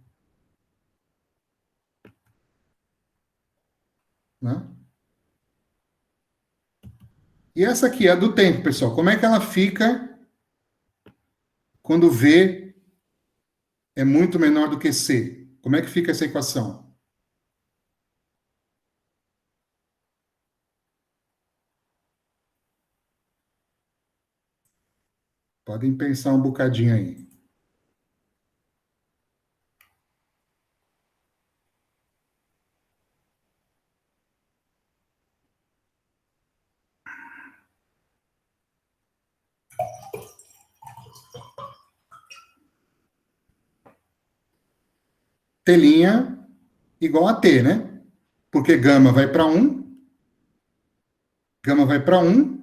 Speaker 1: Né? E essa aqui é a do tempo, pessoal. Como é que ela fica quando v é muito menor do que c? Como é que fica essa equação? Podem pensar um bocadinho aí. T' igual a T, né? Porque gama vai para 1, gama vai para 1,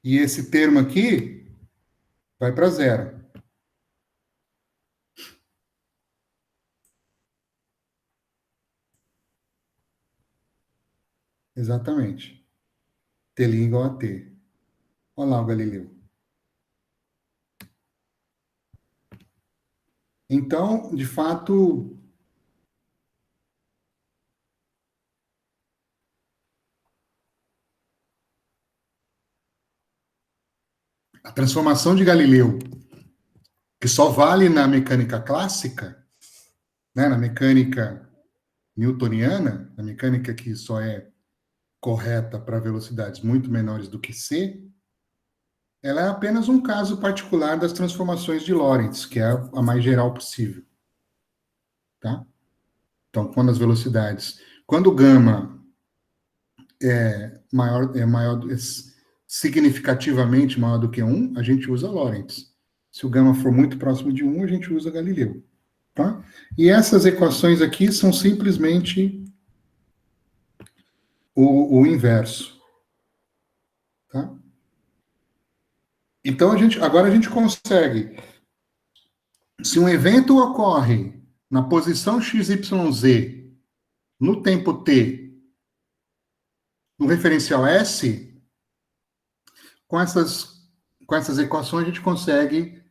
Speaker 1: e esse termo aqui vai para 0. Exatamente. T' igual a T. Olha lá o Galileu. Então, de fato, a transformação de Galileu, que só vale na mecânica clássica, né, na mecânica newtoniana, na mecânica que só é correta para velocidades muito menores do que c, ela é apenas um caso particular das transformações de Lorentz, que é a mais geral possível. Tá? Então, quando o gama é significativamente maior do que 1, a gente usa Lorentz. Se o gama for muito próximo de 1, a gente usa Galileu. Tá? E essas equações aqui são simplesmente o inverso. Tá? Então, agora a gente consegue. Se um evento ocorre na posição XYZ, no tempo t, no referencial S, com essas equações a gente consegue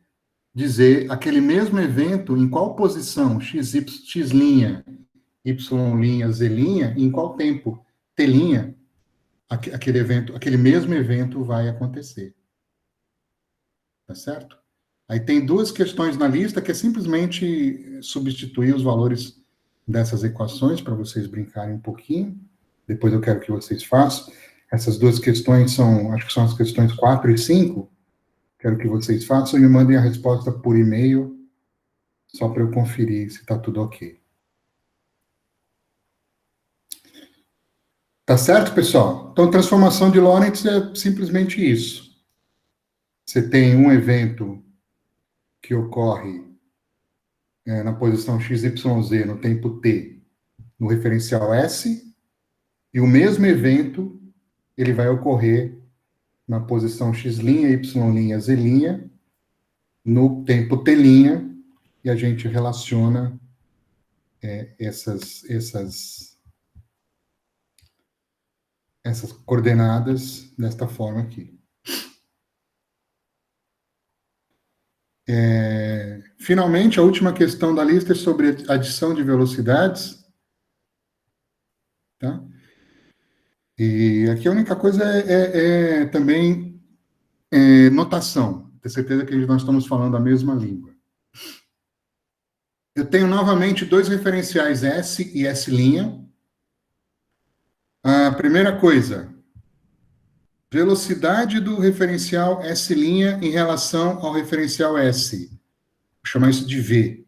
Speaker 1: dizer aquele mesmo evento em qual posição, x', y', z', em qual tempo, t', aquele mesmo evento vai acontecer. Tá certo? Aí tem duas questões na lista que é simplesmente substituir os valores dessas equações para vocês brincarem um pouquinho. Depois eu quero que vocês façam. Essas duas questões acho que são as questões 4 e 5. Quero que vocês façam e me mandem a resposta por e-mail, só para eu conferir se está tudo ok. Tá certo, pessoal? Então, transformação de Lorentz é simplesmente isso. Você tem um evento que ocorre na posição XYZ, no tempo t, no referencial S, e o mesmo evento ele vai ocorrer na posição x', y', z', no tempo t', e a gente relaciona essas coordenadas desta forma aqui. Finalmente, a última questão da lista é sobre adição de velocidades. Tá? E aqui a única coisa é também notação. Ter certeza que nós estamos falando a mesma língua. Eu tenho novamente dois referenciais S e S'. A primeira coisa, velocidade do referencial S' em relação ao referencial S. Vou chamar isso de V.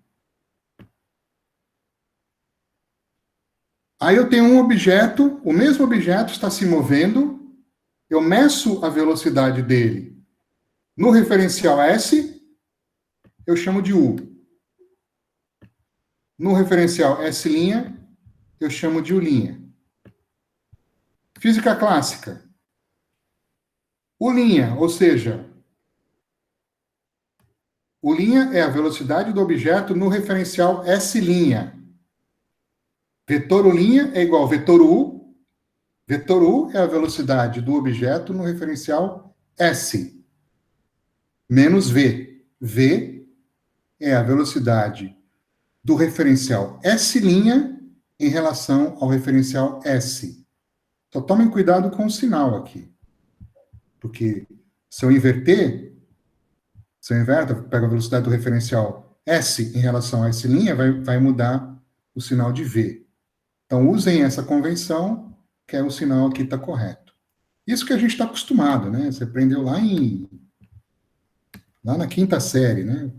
Speaker 1: Aí eu tenho um objeto, o mesmo objeto está se movendo, eu meço a velocidade dele no referencial S, eu chamo de U. No referencial S', eu chamo de U'. Física clássica. U', ou seja, O linha é a velocidade do objeto no referencial S'. Vetor U' é igual a vetor U. Vetor U é a velocidade do objeto no referencial S, menos V. V é a velocidade do referencial S' em relação ao referencial S. Só tomem cuidado com o sinal aqui. Porque se eu inverter, se eu inverto, pego a velocidade do referencial S em relação a S', vai mudar o sinal de V. Então, usem essa convenção, que é o sinal aqui está correto. Isso que a gente está acostumado, né? Você aprendeu lá na quinta série, né?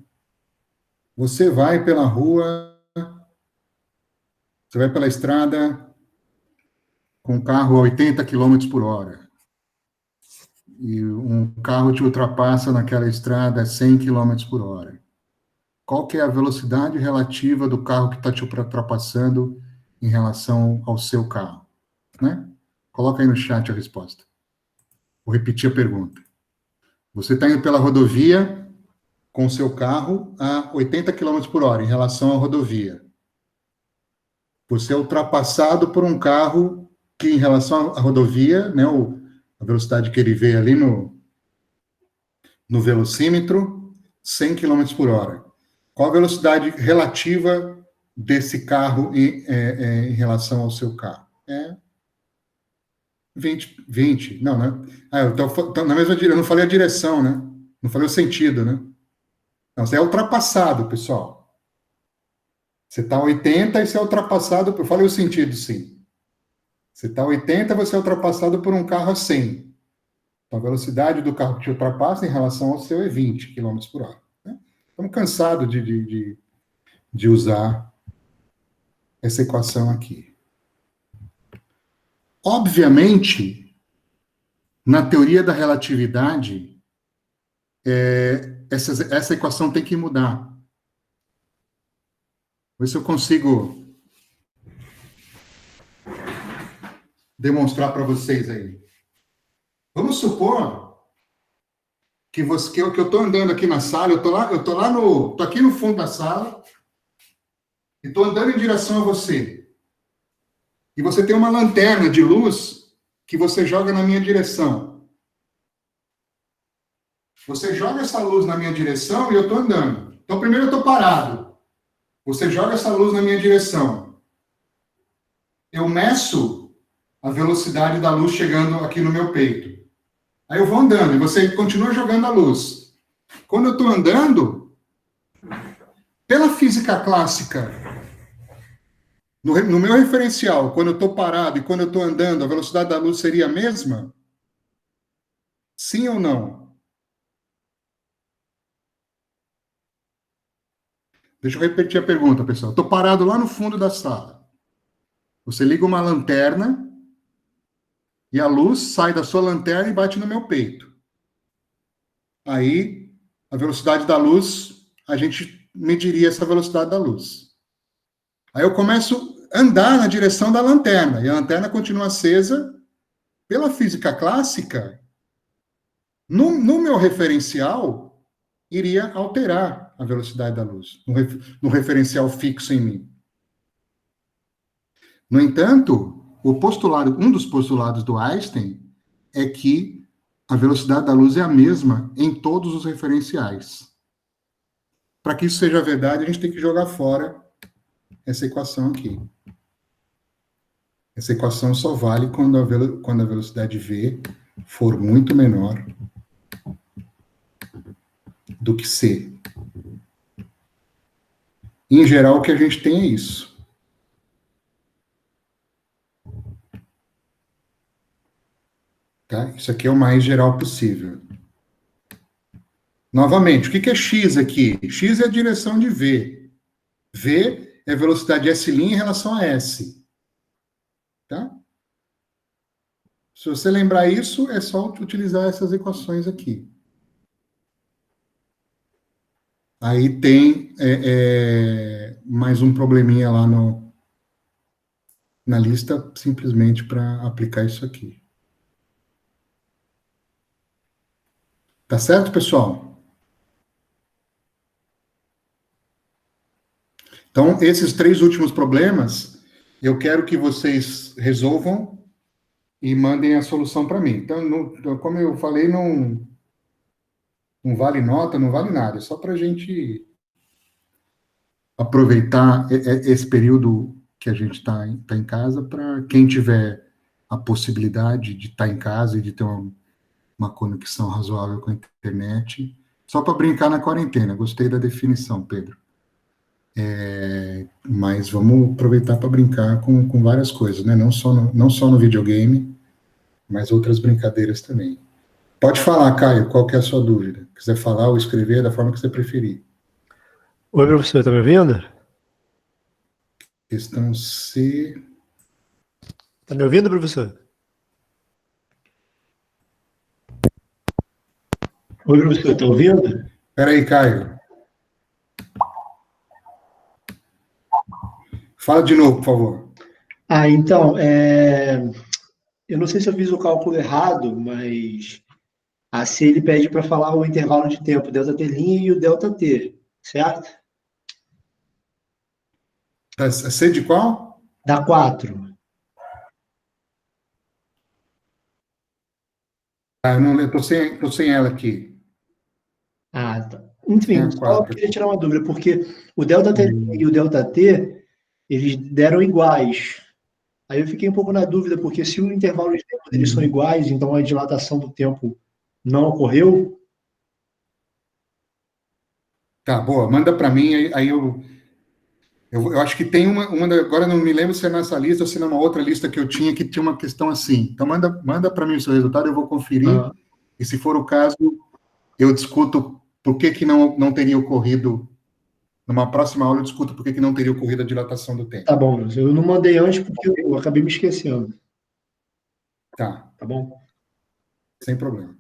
Speaker 1: Você vai pela rua, você vai pela estrada com um carro a 80 km por hora. E um carro te ultrapassa naquela estrada a 100 km por hora. Qual que é a velocidade relativa do carro que está te ultrapassando em relação ao seu carro? Né? Coloca aí no chat a resposta. Vou repetir a pergunta. Você está indo pela rodovia com o seu carro a 80 km por hora em relação à rodovia. Você é ultrapassado por um carro que, em relação à rodovia, né, a velocidade que ele vê ali no velocímetro, 100 km por hora. Qual a velocidade relativa desse carro em relação ao seu carro? 20. Não, né? Eu tô na mesma direção, eu não falei a direção, né? Não falei o sentido, né? Não, você é ultrapassado, pessoal. Você está a 80 e você é ultrapassado, eu falei o sentido, sim. Você está a 80, você é ultrapassado por um carro a 100. Então, a velocidade do carro que te ultrapassa em relação ao seu é 20 km por hora. Né? Estamos cansados de usar essa equação aqui. Obviamente, na teoria da relatividade, essa equação tem que mudar. Vou ver se eu consigo demonstrar para vocês aí. Vamos supor que eu estou andando aqui na sala, eu tô aqui no fundo da sala e estou andando em direção a você. E você tem uma lanterna de luz que você joga na minha direção. Você joga essa luz na minha direção e eu estou andando. Então, primeiro eu estou parado. Você joga essa luz na minha direção. Eu meço a velocidade da luz chegando aqui no meu peito. Aí eu vou andando e você continua jogando a luz. Quando eu estou andando, pela física clássica, no meu referencial, quando eu estou parado e quando eu estou andando, a velocidade da luz seria a mesma? Sim ou não? Deixa eu repetir a pergunta, pessoal. Estou parado lá no fundo da sala. Você liga uma lanterna e a luz sai da sua lanterna e bate no meu peito. Aí, a velocidade da luz, a gente mediria essa velocidade da luz. Aí eu começo a andar na direção da lanterna, e a lanterna continua acesa. Pela física clássica, no meu referencial, iria alterar a velocidade da luz, no referencial fixo em mim. No entanto, um dos postulados do Einstein é que a velocidade da luz é a mesma em todos os referenciais. Para que isso seja verdade, a gente tem que jogar fora essa equação aqui. Essa equação só vale quando a velocidade v for muito menor do que c. Em geral, o que a gente tem é isso. Tá? Isso aqui é o mais geral possível. Novamente, o que é x aqui? X é a direção de v. V é a velocidade S' em relação a S. Tá? Se você lembrar isso, é só utilizar essas equações aqui. Aí tem mais um probleminha lá na lista, simplesmente para aplicar isso aqui. Tá certo, pessoal? Então, esses 3 últimos problemas, eu quero que vocês resolvam e mandem a solução para mim. Então, como eu falei, não vale nota, não vale nada. É só para a gente aproveitar esse período que a gente está em casa, para quem tiver a possibilidade de estar em casa e de ter uma conexão razoável com a internet, só para brincar na quarentena. Gostei da definição, Pedro. Mas vamos aproveitar para brincar com várias coisas, né? Não só no videogame, mas outras brincadeiras também. Pode falar, Caio, qual que é a sua dúvida? Quiser falar ou escrever da forma que você preferir.
Speaker 3: Oi, professor, tá me ouvindo?
Speaker 1: Questão C.
Speaker 3: Tá me ouvindo, professor? Oi, professor, tá ouvindo?
Speaker 1: Espera aí, Caio. Fala de novo, por favor.
Speaker 3: Então, eu não sei se eu fiz o cálculo errado, mas a C ele pede para falar o intervalo de tempo, delta t' e o delta t, certo?
Speaker 1: A C de qual?
Speaker 3: Dá 4.
Speaker 1: Eu tô sem ela aqui.
Speaker 3: Ah, tá.
Speaker 1: Sem
Speaker 3: Enfim,
Speaker 1: a
Speaker 3: só
Speaker 1: 4.
Speaker 3: queria tirar uma dúvida, porque o delta t e o delta t, eles deram iguais. Aí eu fiquei um pouco na dúvida, porque se o intervalo de tempo deles são iguais, então a dilatação do tempo não ocorreu.
Speaker 1: Tá, boa. Manda para mim, aí eu acho que tem agora não me lembro se é nessa lista ou se é numa outra lista que eu tinha que tinha uma questão assim. Então manda para mim o seu resultado, eu vou conferir, e se for o caso, eu discuto por que não teria ocorrido, numa próxima aula eu discuto por que não teria ocorrido a dilatação do tempo.
Speaker 3: Tá bom, eu não mandei antes porque eu acabei me esquecendo.
Speaker 1: Tá.
Speaker 3: Tá bom?
Speaker 1: Sem problema.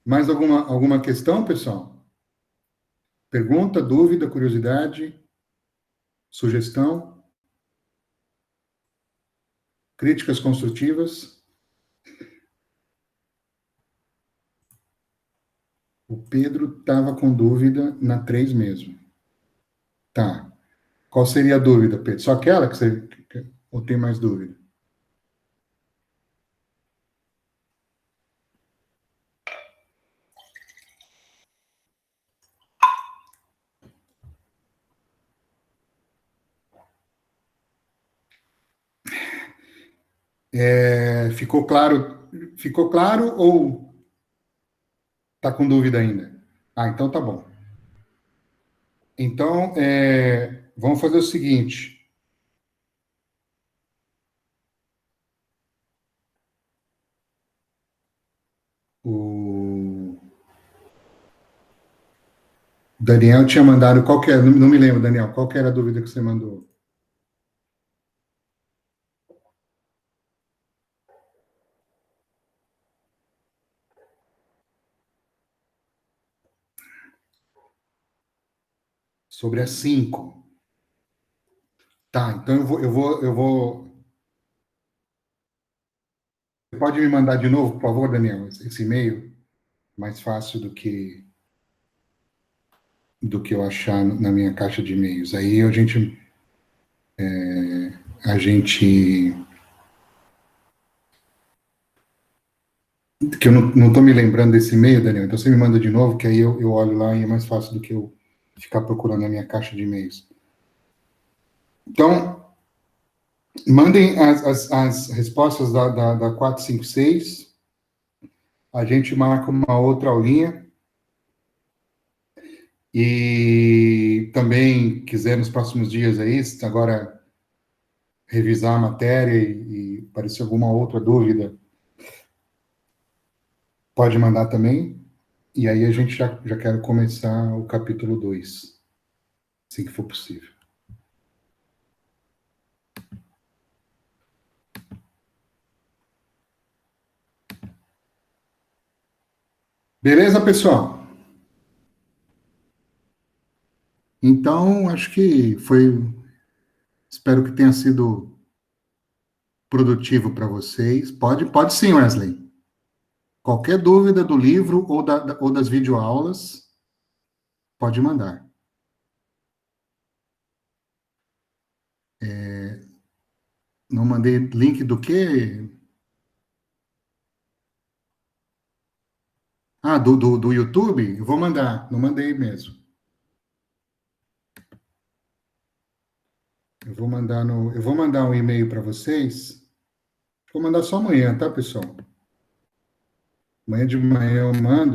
Speaker 1: Mais alguma questão, pessoal? Pergunta, dúvida, curiosidade, sugestão? Críticas construtivas? O Pedro estava com dúvida na 3 mesmo. Tá. Qual seria a dúvida, Pedro? Só aquela que você... Ou tem mais dúvida? Ficou claro ou está com dúvida ainda? Ah, então tá bom. Então, vamos fazer o seguinte. O Daniel tinha mandado, não me lembro, Daniel, qual que era a dúvida que você mandou? Sobre a 5. Tá, então eu vou... Você pode me mandar de novo, por favor, Daniel, esse e-mail? Mais fácil do que eu achar na minha caixa de e-mails. Aí a gente que eu não estou me lembrando desse e-mail, Daniel, então você me manda de novo, que aí eu olho lá e é mais fácil do que eu ficar procurando na minha caixa de e-mails. Então, mandem as respostas da 456, a gente marca uma outra aulinha, e também quiser nos próximos dias aí, agora revisar a matéria e aparecer alguma outra dúvida, pode mandar também, e aí a gente já quer começar o capítulo 2, assim que for possível. Beleza, pessoal? Então, acho que espero que tenha sido produtivo para vocês. Pode sim, Wesley. Qualquer dúvida do livro ou das videoaulas, Pode mandar. Não mandei link do quê? Ah, do YouTube? Eu vou mandar. Não mandei mesmo. Eu vou mandar um e-mail para vocês. Vou mandar só amanhã, tá, pessoal? Amanhã de manhã eu mando.